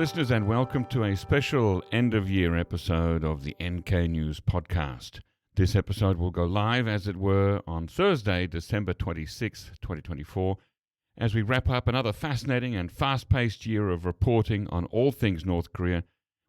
listeners, and welcome to a special end-of-year episode of the NK News podcast. This episode will go live, as it were, on Thursday, December 26, 2024, as we wrap up another fascinating and fast-paced year of reporting on all things North Korea.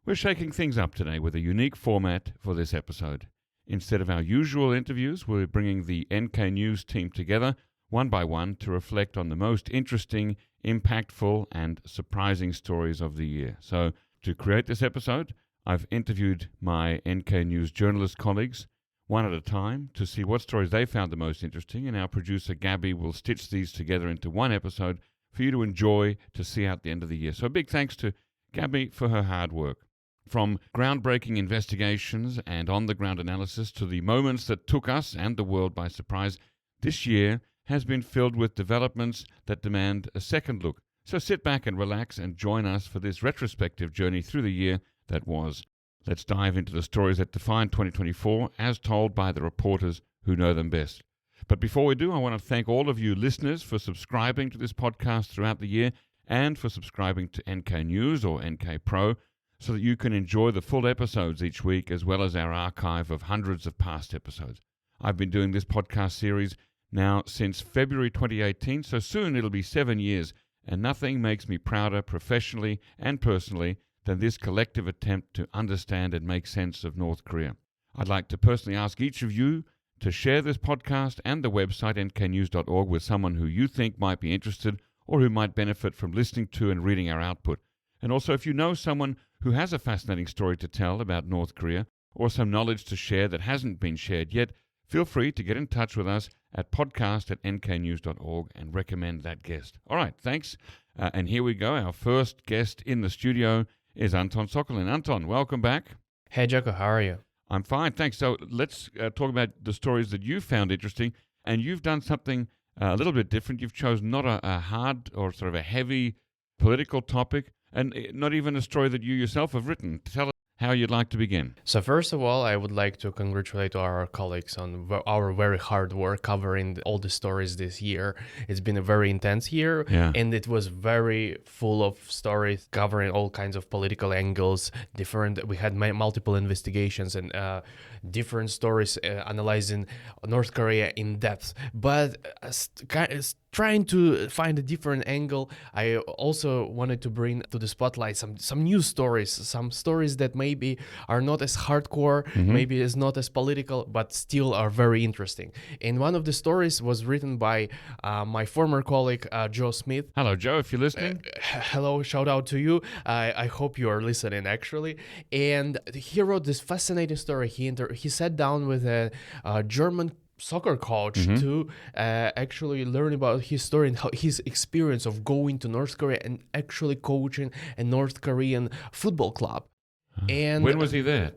We're shaking things up today with a unique format for this episode. Instead of our usual interviews, we're bringing the NK News team together, one by one, to reflect on the most interesting, impactful, and surprising stories of the year. So, to create this episode, I've interviewed my NK News journalist colleagues, one at a time, to see what stories they found the most interesting, and our producer Gabby will stitch these together into one episode for you to enjoy to see out the end of the year. So a big thanks to Gabby for her hard work. From groundbreaking investigations and on-the-ground analysis to the moments that took us and the world by surprise, this year has been filled with developments that demand a second look. So sit back and relax and join us for this retrospective journey through the year that was. Let's dive into the stories that define 2024 as told by the reporters who know them best. But before we do, I want to thank all of you listeners for subscribing to this podcast throughout the year and for subscribing to NK News or NK Pro so that you can enjoy the full episodes each week as well as our archive of hundreds of past episodes. I've been doing this podcast series now since February 2018, so soon it'll be 7 years, and nothing makes me prouder professionally and personally than this collective attempt to understand and make sense of North Korea. I'd like to personally ask each of you to share this podcast and the website nknews.org with someone who you think might be interested or who might benefit from listening to and reading our output. And also, if you know someone who has a fascinating story to tell about North Korea or some knowledge to share that hasn't been shared yet, feel free to get in touch with us at podcast@nknews.org and recommend that guest. All right, thanks. And here we go. Our first guest in the studio is Anton Sokolin. Anton, welcome back. Hey, Jacco, how are you? I'm fine, thanks. So let's talk about the stories that you found interesting. And you've done something a little bit different. You've chosen not a hard or sort of a heavy political topic, and not even a story that you yourself have written. Tell us how you'd like to begin. So first of all, I would like to congratulate our colleagues on our very hard work covering all the stories this year. It's been a very intense year, and it was very full of stories covering all kinds of political angles. We had multiple investigations and different stories analyzing North Korea in depth. But trying to find a different angle, I also wanted to bring to the spotlight some news stories, some stories that maybe are not as hardcore, maybe is not as political, but still are very interesting. And one of the stories was written by my former colleague, Joe Smith. Hello, Joe, if you're listening. Hello, shout out to you. I hope you are listening, actually. And he wrote this fascinating story. He sat down with a German soccer coach to actually learn about his story and his experience of going to North Korea and actually coaching a North Korean football club. And when was he there?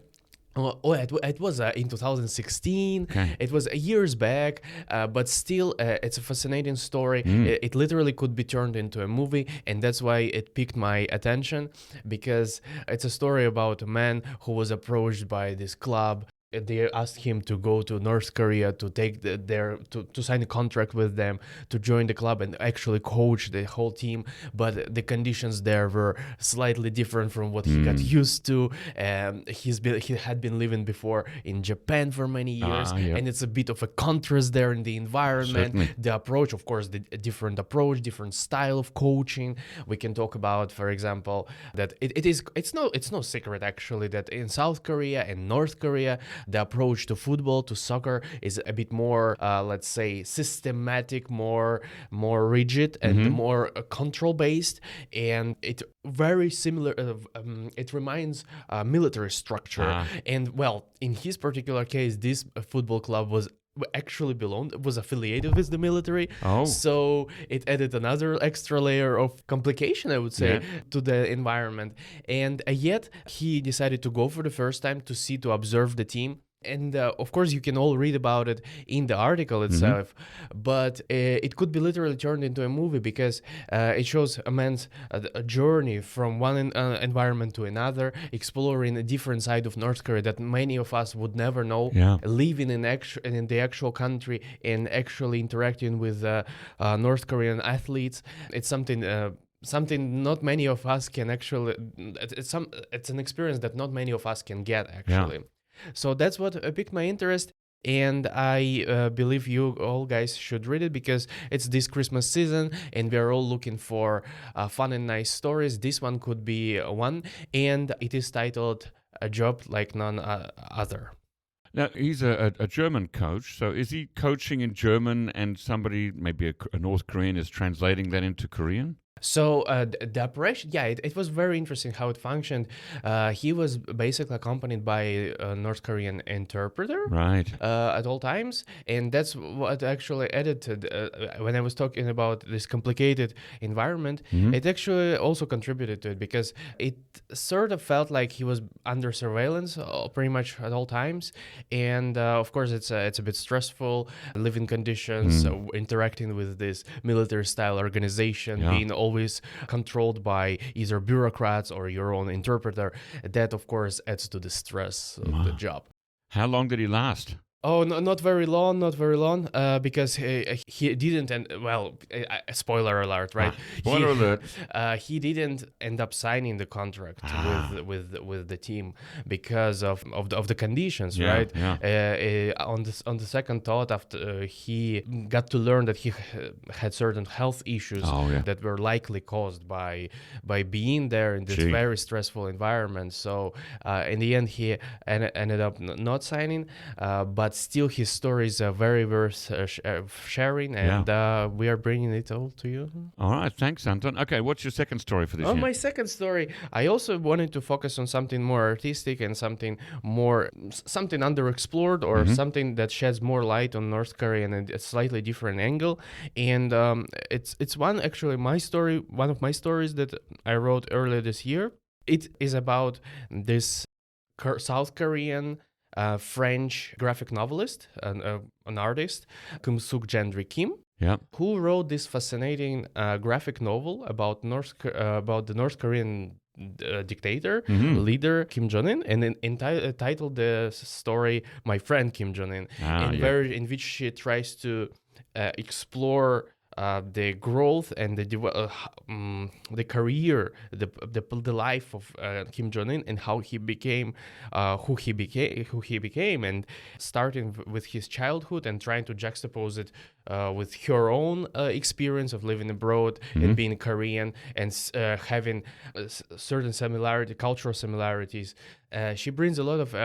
It was in 2016. Okay. It was years back, but still, it's a fascinating story. It literally could be turned into a movie, and that's why it piqued my attention, because it's a story about a man who was approached by this club. They asked him to go to North Korea to take to sign a contract with them, to join the club and actually coach the whole team. But the conditions there were slightly different from what he got used to. He had been living before in Japan for many years, and it's a bit of a contrast there in the environment. Certainly. The approach, of course, a different approach, different style of coaching. We can talk about, for example, that it's no secret actually that in South Korea and North Korea, the approach to football, to soccer, is a bit more, let's say, systematic, more rigid, and more control-based, and it very similar. It reminds military structure. And well, in his particular case, this football club was affiliated with the military. So it added another extra layer of complication, I would say, to the environment. And yet he decided to go for the first time to observe the team. And of course, you can all read about it in the article itself, but it could be literally turned into a movie, because it shows a man's a journey from one environment to another, exploring a different side of North Korea that many of us would never know, living in the actual country and actually interacting with North Korean athletes. It's something something not many of us can actually. It's an experience that not many of us can get actually. So that's what piqued my interest. And I believe you all guys should read it because it's this Christmas season and we are all looking for fun and nice stories. This one could be one, and it is titled A Job Like None Other. Now, he's a German coach, so is he coaching in German and somebody, maybe a North Korean, is translating that into Korean? So the operation, it was very interesting how it functioned. He was basically accompanied by a North Korean interpreter, right, at all times, and that's what actually added to when I was talking about this complicated environment. It actually also contributed to it because it sort of felt like he was under surveillance pretty much at all times, and of course it's a bit stressful living conditions, interacting with this military-style organization, being always controlled by either bureaucrats or your own interpreter. That, of course, adds to the stress of the job. How long did he last? Oh, no, not very long, because he didn't, spoiler alert, right? Spoiler alert. He didn't end up signing the contract with the team because of the conditions, right? Yeah. On the second thought, after he got to learn that he had certain health issues that were likely caused by being there in this very stressful environment. So in the end, he ended up not signing, but still his story is very worth sharing, and we are bringing it all to you. All right, thanks, Anton. Okay, what's your second story for this year? My second story, I also wanted to focus on something more artistic and something underexplored, or something that sheds more light on North Korea and a slightly different angle. And it's one of my stories that I wrote earlier this year. It is about this South Korean French graphic novelist, an artist, Gendry Kim, who wrote this fascinating graphic novel about the North Korean dictator, leader Kim Jong-un, and then titled the story "My Friend Kim Jong-un," in which she tries to explore the growth and the career, the life of Kim Jong-un, and how he became who he became, and starting with his childhood and trying to juxtapose it with her own experience of living abroad and being Korean, and having certain cultural similarities. She brings a lot of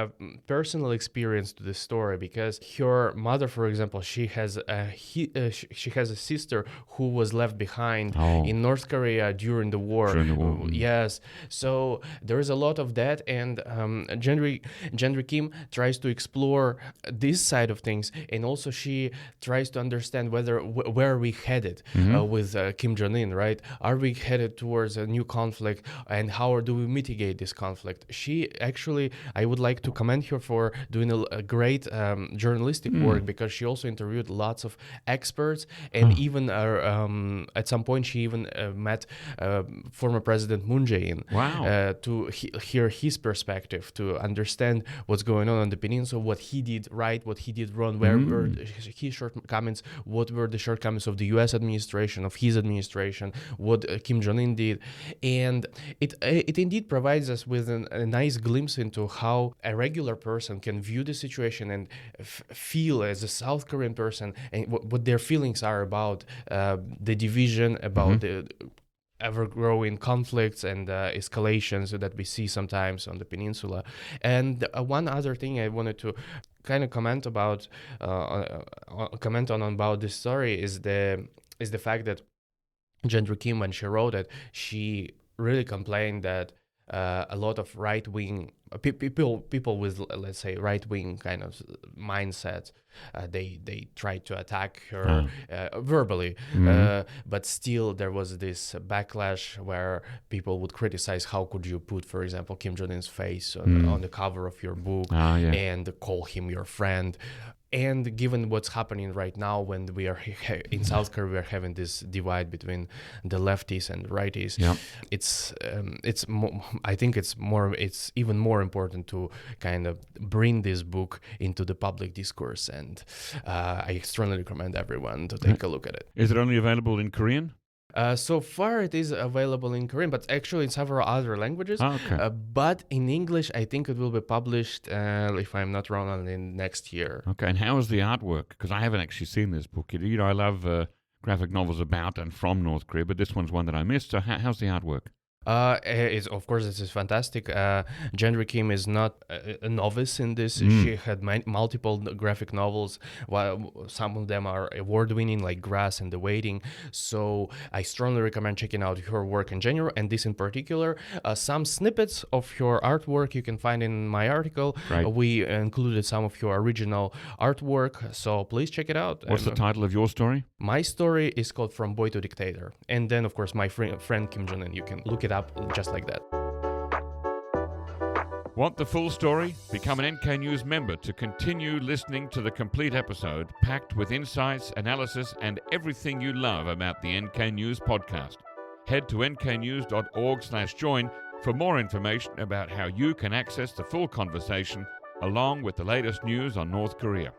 personal experience to the story because her mother, for example, she has a sister who was left behind in North Korea during the war. Yes, so there is a lot of that, and Gendry Kim tries to explore this side of things, and also she tries to understand where we headed with Kim Jong-un, right? Are we headed towards a new conflict, and how do we mitigate this conflict? I would like to commend her for doing a great journalistic work, because she also interviewed lots of experts, and even at some point she even met former President Moon Jae-in to hear his perspective, to understand what's going on the peninsula, what he did right, what he did wrong, where were his shortcomings, what were the shortcomings of the U.S. administration, of his administration, what Kim Jong-un did. And it indeed provides us with a nice glimpse into how a regular person can view the situation and feel as a South Korean person, and what their feelings are about the division, about the ever-growing conflicts and escalations that we see sometimes on the peninsula. And one other thing I wanted to kind of comment on about this story is the fact that Gendry Kim, when she wrote it, she really complained that a lot of right-wing people with, let's say, right-wing kind of mindsets, they tried to attack her verbally, but still there was this backlash where people would criticize, how could you put, for example, Kim Jong-un's face on the cover of your book and call him your friend. And given what's happening right now, when we are in South Korea, we're having this divide between the lefties and righties. I think it's even more important to kind of bring this book into the public discourse, and I strongly recommend everyone to take a look at it. Is it only available in Korean? So far, it is available in Korean, but actually in several other languages. Okay. But in English, I think it will be published, if I'm not wrong, in next year. Okay, and how is the artwork? Because I haven't actually seen this book. You know, I love graphic novels about and from North Korea, but this one's one that I missed. So how's the artwork? Of course, this is fantastic. Gendry Kim is not a novice in this. She had multiple graphic novels, while some of them are award-winning, like Grass and The Waiting. So I strongly recommend checking out her work in general, and this in particular. Some snippets of her artwork you can find in my article. Right. We included some of her original artwork, so please check it out. What's the title of your story? My story is called From Boy to Dictator. And then, of course, my friend Kim Jong-un, you can look it up just like that. Want the full story? Become an NK News member to continue listening to the complete episode, packed with insights, analysis, and everything you love about the NK News podcast. Head to nknews.org/join for more information about how you can access the full conversation along with the latest news on North Korea.